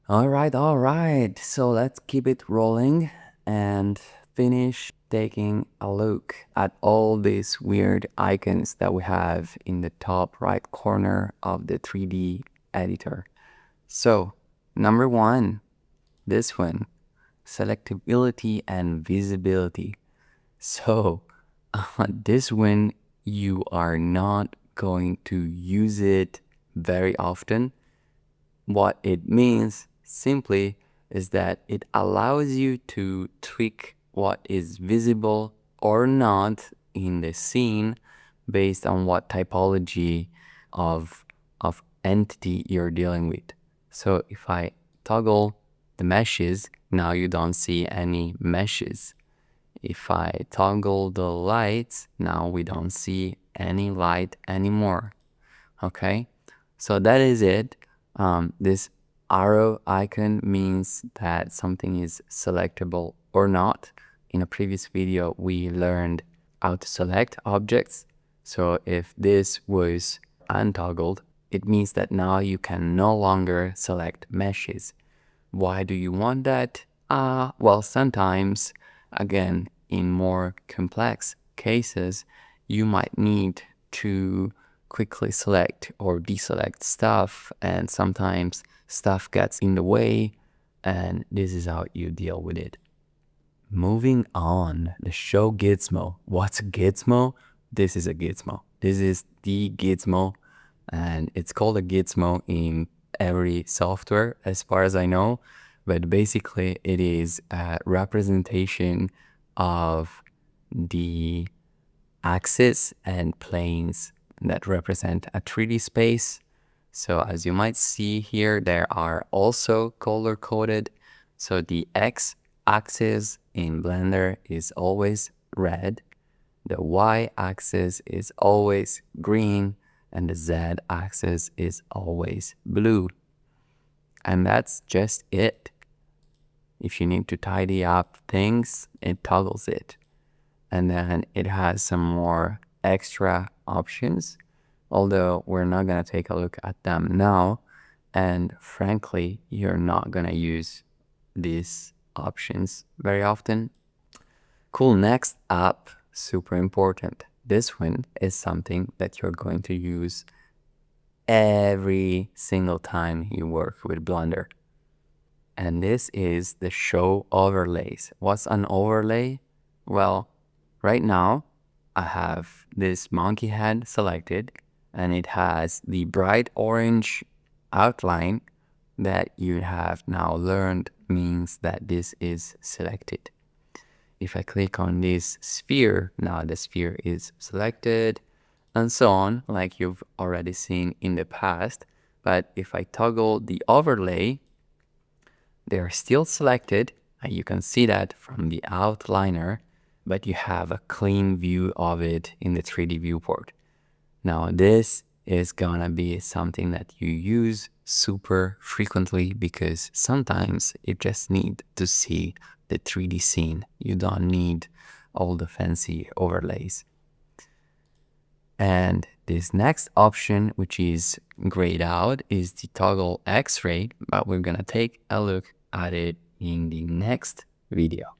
All right. So let's keep it rolling and finish taking a look at all these weird icons that we have in the top right corner of the 3D editor. So, number one, this one, selectability and visibility. So, this one, you are not going to use it very often. What it means simply is that it allows you to tweak what is visible or not in the scene based on what typology of, of entity you're dealing with. So if I toggle the meshes, now you don't see any meshes. If I toggle the lights, now we don't see any light anymore. Okay, so that is it. This arrow icon means that something is selectable or not. In a previous video, we learned how to select objects. So if this was untoggled, it means that now you can no longer select meshes. Why do you want that? Well, sometimes, again, in more complex cases, you might need to quickly select or deselect stuff, and sometimes stuff gets in the way, and this is how you deal with it. Moving on, the show Gizmo. What's a Gizmo? This is a Gizmo. This is the Gizmo, and it's called a Gizmo in every software as far as I know, but basically it is a representation of the axis and planes that represent a 3D space. So as you might see here, there are also color coded. So the X axis in Blender is always red, the Y axis is always green, and the Z axis is always blue. And that's just it. If you need to tidy up things, it toggles it. And then it has some more extra options, although we're not going to take a look at them now. And frankly, you're not going to use these options very often. Cool, next up, super important. This one is something that you're going to use every single time you work with Blender. And this is the show overlays. What's an overlay? Well, right now I have this monkey head selected, and it has the bright orange outline that you have now learned means that this is selected. If I click on this sphere, now the sphere is selected, and so on, like you've already seen in the past. But if I toggle the overlay, they're still selected, and you can see that from the outliner, but you have a clean view of it in the 3D viewport. Now this is gonna be something that you use super frequently because sometimes you just need to see the 3D scene. You don't need all the fancy overlays. And this next option, which is grayed out, is the toggle X-ray, but we're gonna take a look at it in the next video.